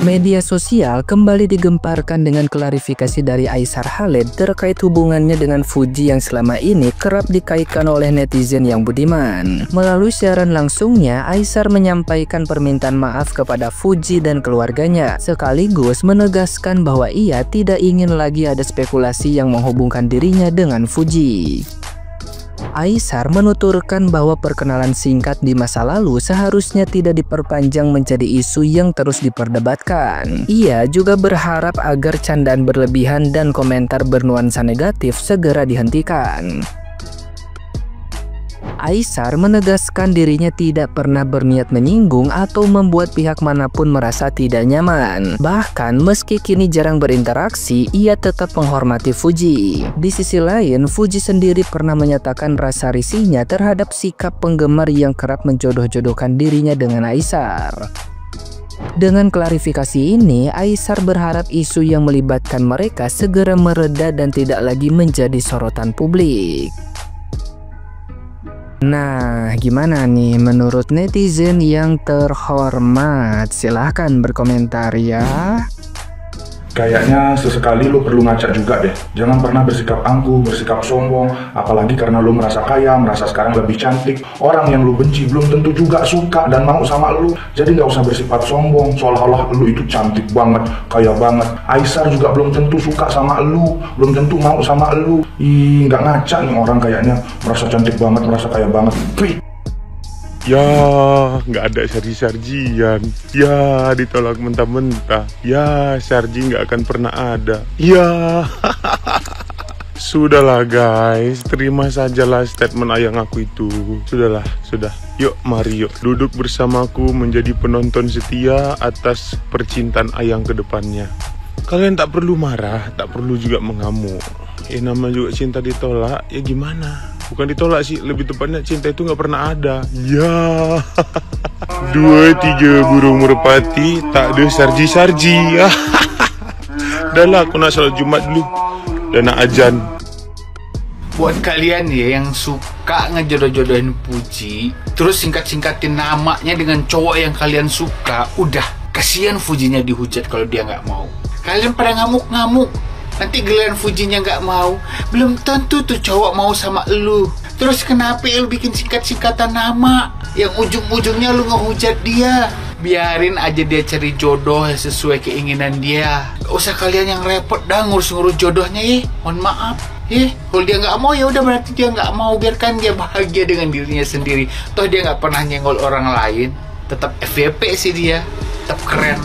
Media sosial kembali digemparkan dengan klarifikasi dari Aishar Khaled terkait hubungannya dengan Fuji yang selama ini kerap dikaitkan oleh netizen yang budiman. Melalui siaran langsungnya, Aishar menyampaikan permintaan maaf kepada Fuji dan keluarganya, sekaligus menegaskan bahwa ia tidak ingin lagi ada spekulasi yang menghubungkan dirinya dengan Fuji. Aishar menuturkan bahwa perkenalan singkat di masa lalu seharusnya tidak diperpanjang menjadi isu yang terus diperdebatkan. Ia juga berharap agar candaan berlebihan dan komentar bernuansa negatif segera dihentikan. Aishar menegaskan dirinya tidak pernah berniat menyinggung atau membuat pihak manapun merasa tidak nyaman. Bahkan meski kini jarang berinteraksi, ia tetap menghormati Fuji. Di sisi lain, Fuji sendiri pernah menyatakan rasa risihnya terhadap sikap penggemar yang kerap menjodoh-jodohkan dirinya dengan Aishar. Dengan klarifikasi ini, Aishar berharap isu yang melibatkan mereka segera mereda dan tidak lagi menjadi sorotan publik. Nah, gimana nih menurut netizen yang terhormat? Silahkan berkomentar ya. Kayaknya sesekali lo perlu ngaca juga deh. Jangan pernah bersikap angkuh, bersikap sombong. Apalagi karena lo merasa kaya, merasa sekarang lebih cantik. Orang yang lo benci belum tentu juga suka dan mau sama lo. Jadi nggak usah bersifat sombong, seolah-olah lo itu cantik banget, kaya banget. Aishar juga belum tentu suka sama lo, belum tentu mau sama lo. Ih, nggak ngaca nih orang kayaknya. Merasa cantik banget, merasa kaya banget. Ya, nggak ada sarji-sarjian. Ya, ditolak mentah-mentah. Ya, sarji nggak akan pernah ada. Ya, sudahlah guys, terima sajalah statement ayang aku itu. Sudahlah, sudah. Yuk, mari yuk duduk bersamaku menjadi penonton setia atas percintaan ayang ke depannya. Kalian tak perlu marah, tak perlu juga mengamuk. Nama juga cinta ditolak, ya gimana? Bukan ditolak sih, lebih tepatnya cinta itu nggak pernah ada. Ya, 2, 3 burung merpati, tak ada sarji-sarji. Dah lah, aku nak salat Jumat dulu dan nak ajan. Buat kalian ya yang suka ngejodoh-jodohin Fuji, terus singkat-singkatin namanya dengan cowok yang kalian suka, udah, kasihan Fujinya dihujat kalau dia nggak mau. Kalian pada ngamuk-ngamuk. Nanti giliran Fujinya nggak mau, belum tentu tuh cowok mau sama lu. Terus kenapa lu bikin singkat-singkatan nama yang ujung-ujungnya lu ngehujat dia? Biarin aja dia cari jodoh yang sesuai keinginan dia. Gak usah kalian yang repot dah ngurus-ngurus jodohnya ya. Mohon maaf. Kalau dia nggak mau ya udah berarti dia nggak mau. Biarkan dia bahagia dengan dirinya sendiri. Toh dia nggak pernah nyenggol orang lain. Tetap FYP sih dia. Tetap keren.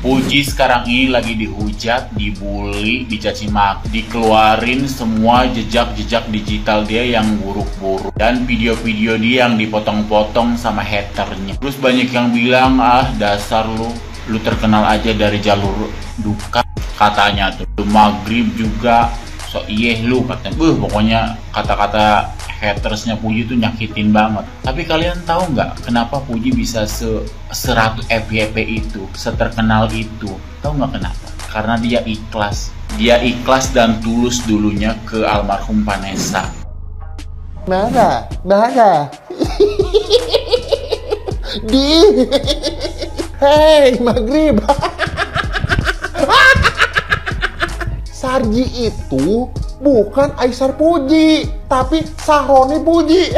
Fuji sekarang ini lagi dihujat, dibully, dicaci maki, dikeluarin semua jejak-jejak digital dia yang buruk-buruk dan video-video dia yang dipotong-potong sama haternya. Terus banyak yang bilang, dasar lu terkenal aja dari jalur duka katanya tuh. Maghrib juga so lu katanya. Pokoknya kata-kata hatersnya Fuji tuh nyakitin banget. Tapi kalian tahu nggak kenapa Fuji bisa seratu FYP itu, seterkenal itu? Tahu nggak kenapa? Karena dia ikhlas. Dia ikhlas dan tulus dulunya ke almarhum Vanessa. Mana? Hei, Maghrib. Sarji itu bukan Aishar Fuji, tapi Sahroni Fuji.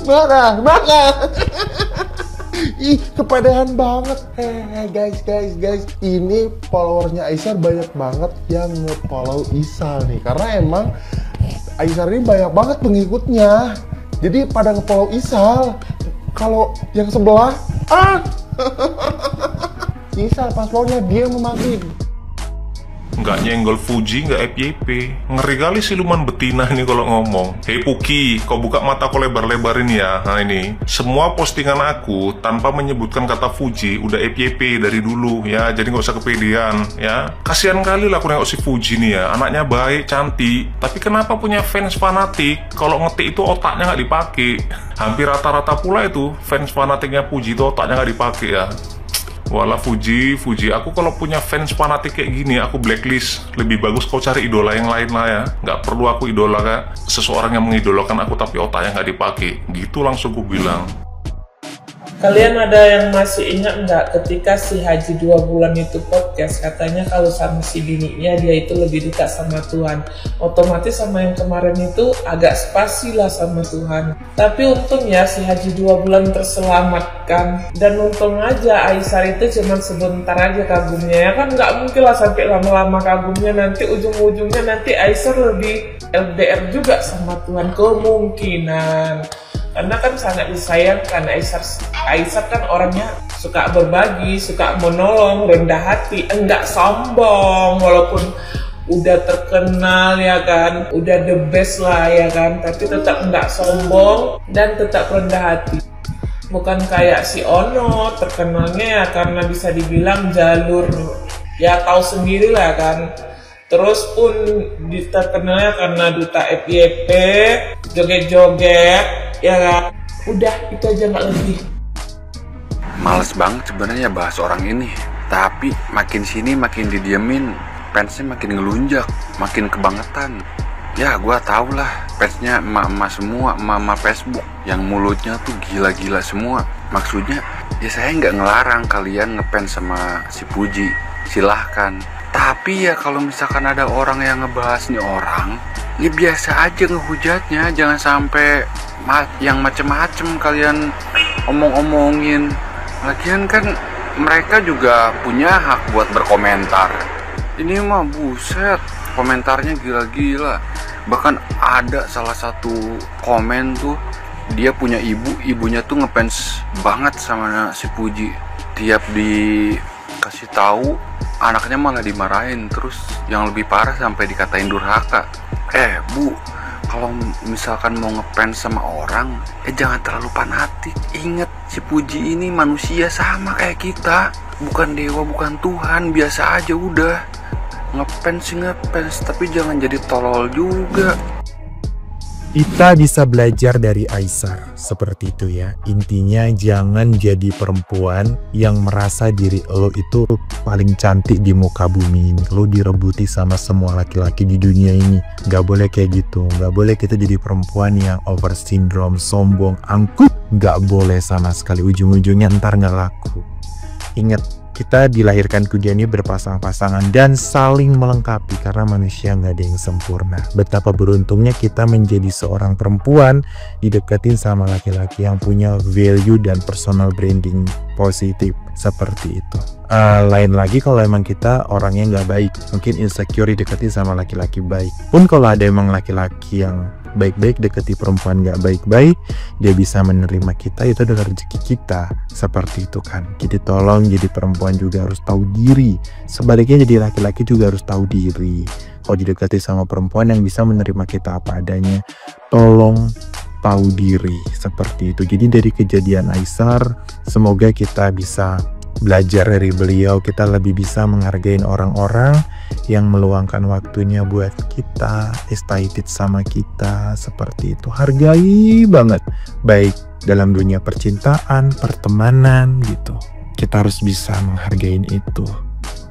Mana? Ih, kepedean banget. Guys. Ini followersnya Aishar banyak banget yang nge-follow Isal nih. Karena emang Aishar ini banyak banget pengikutnya. Jadi pada nge-follow Isal. Kalau yang sebelah, Isal paslonnya dia memakai. Nggak nyenggol Fuji, nggak FYP. Ngeri kali siluman betina ini kalau ngomong. Hei Puki, kau buka mata kau lebar-lebarin ya. Nah ini, semua postingan aku tanpa menyebutkan kata Fuji udah FYP dari dulu ya. Jadi nggak usah kepedean ya. Kasihan kali lah aku nengok si Fuji nih ya. Anaknya baik, cantik. Tapi kenapa punya fans fanatik? Kalau ngetik itu otaknya nggak dipakai. Hampir rata-rata pula itu fans fanatiknya Fuji itu otaknya nggak dipakai ya. Wala Fuji, aku kalau punya fans fanatik kayak gini, aku blacklist. Lebih bagus kau cari idola yang lain lah ya. Nggak perlu aku idola kayak seseorang yang mengidolakan aku tapi otaknya nggak dipakai. Gitu langsung gue bilang. Kalian ada yang masih ingat nggak ketika si Haji 2 bulan itu podcast, katanya kalau sama si bininya dia itu lebih dekat sama Tuhan. Otomatis sama yang kemarin itu agak spasi lah sama Tuhan. Tapi untungnya si Haji 2 bulan terselamatkan. Dan untung aja Aisar itu cuma sebentar aja kagumnya. Ya kan nggak mungkin lah sampai lama-lama kagumnya, nanti ujung-ujungnya nanti Aisar lebih LDR juga sama Tuhan, kemungkinan. Karena kan sangat disayangkan, Aisar kan orangnya suka berbagi, suka menolong, rendah hati, enggak sombong walaupun udah terkenal ya kan, udah the best lah ya kan, tapi tetap enggak sombong dan tetap rendah hati. Bukan kayak si Ono, terkenalnya ya karena bisa dibilang jalur, ya tahu sendiri lah kan. Terus pun terkenalnya karena duta FYP, joget-joget, ya kan? Udah, itu aja nggak lebih. Males banget sebenarnya bahas orang ini. Tapi makin sini makin didiemin, fansnya makin ngelunjak, makin kebangetan. Ya gua tau lah, fansnya emak-emak semua, emak-emak Facebook yang mulutnya tuh gila-gila semua. Maksudnya, ya saya nggak ngelarang kalian ngefans sama si Puji, silahkan. Tapi ya kalau misalkan ada orang yang ngebahas nih orang, ya biasa aja ngehujatnya, jangan sampai yang macem-macem kalian omong-omongin. Lagian kan mereka juga punya hak buat berkomentar. Ini mah buset, komentarnya gila-gila. Bahkan ada salah satu komen tuh, dia punya ibunya tuh ngefans banget sama si Puji. Tiap dikasih tahu, anaknya malah dimarahin, terus yang lebih parah sampai dikatain durhaka. Bu, kalau misalkan mau ngefans sama orang, jangan terlalu fanatik. Ingat, si Puji ini manusia sama kayak kita, bukan dewa, bukan Tuhan, biasa aja udah. Ngefans, tapi jangan jadi tolol juga. Kita bisa belajar dari Aisar, seperti itu ya. Intinya jangan jadi perempuan yang merasa diri lo itu paling cantik di muka bumi ini. Lo direbuti sama semua laki-laki di dunia ini. Gak boleh kayak gitu. Gak boleh kita jadi perempuan yang over syndrome, sombong, angkuh. Gak boleh sama sekali. Ujung-ujungnya ntar gak laku. Ingat, kita dilahirkan ke dunia ini berpasang-pasangan dan saling melengkapi karena manusia nggak ada yang sempurna. Betapa beruntungnya kita menjadi seorang perempuan dideketin sama laki-laki yang punya value dan personal branding positif seperti itu. Lain lagi kalau emang kita orangnya nggak baik, mungkin insecure dideketin sama laki-laki baik. Pun kalau ada emang laki-laki yang baik-baik deketi perempuan gak baik-baik, dia bisa menerima kita, itu adalah rezeki kita. Seperti itu kan. Jadi tolong jadi perempuan juga harus tahu diri. Sebaliknya jadi laki-laki juga harus tahu diri. Kalau didekati sama perempuan yang bisa menerima kita apa adanya, tolong tahu diri. Seperti itu. Jadi dari kejadian Aisar, semoga kita bisa belajar dari beliau, kita lebih bisa menghargai orang-orang yang meluangkan waktunya buat kita, excited sama kita, seperti itu. Hargai banget, baik dalam dunia percintaan, pertemanan gitu. Kita harus bisa menghargai itu.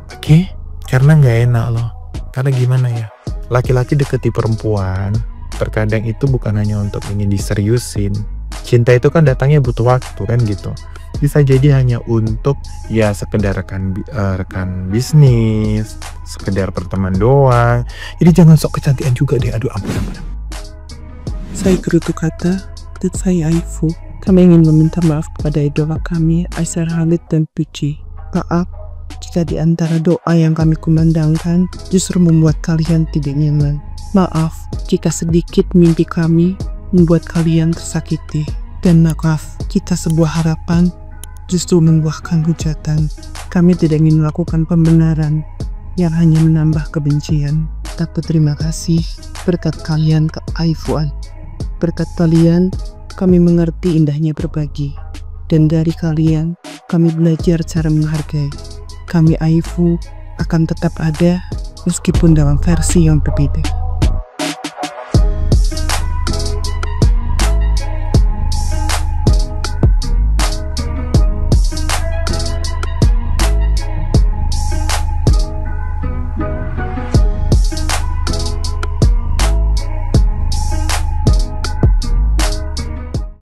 Oke? Karena nggak enak loh. Karena gimana ya? Laki-laki deketi perempuan, terkadang itu bukan hanya untuk ingin diseriusin. Cinta itu kan datangnya butuh waktu kan gitu. Bisa jadi hanya untuk ya sekedar rekan bisnis, sekedar berteman doang. Jadi jangan sok kecantikan juga deh. Aduh ampun. Saya Gerutu Kata dan saya Aifu. Kami ingin meminta maaf kepada idola kami Aisar Khalid dan Puji. Maaf jika di antara doa yang kami kumandangkan justru membuat kalian tidak nyaman. Maaf jika sedikit mimpi kami membuat kalian tersakiti. Dan maaf, kita sebuah harapan justru membuahkan hujatan. Kami tidak ingin melakukan pembenaran yang hanya menambah kebencian. Tapi terima kasih berkat kalian ke Aifuan. Berkat kalian, kami mengerti indahnya berbagi. Dan dari kalian, kami belajar cara menghargai. Kami Aifu akan tetap ada meskipun dalam versi yang berbeda.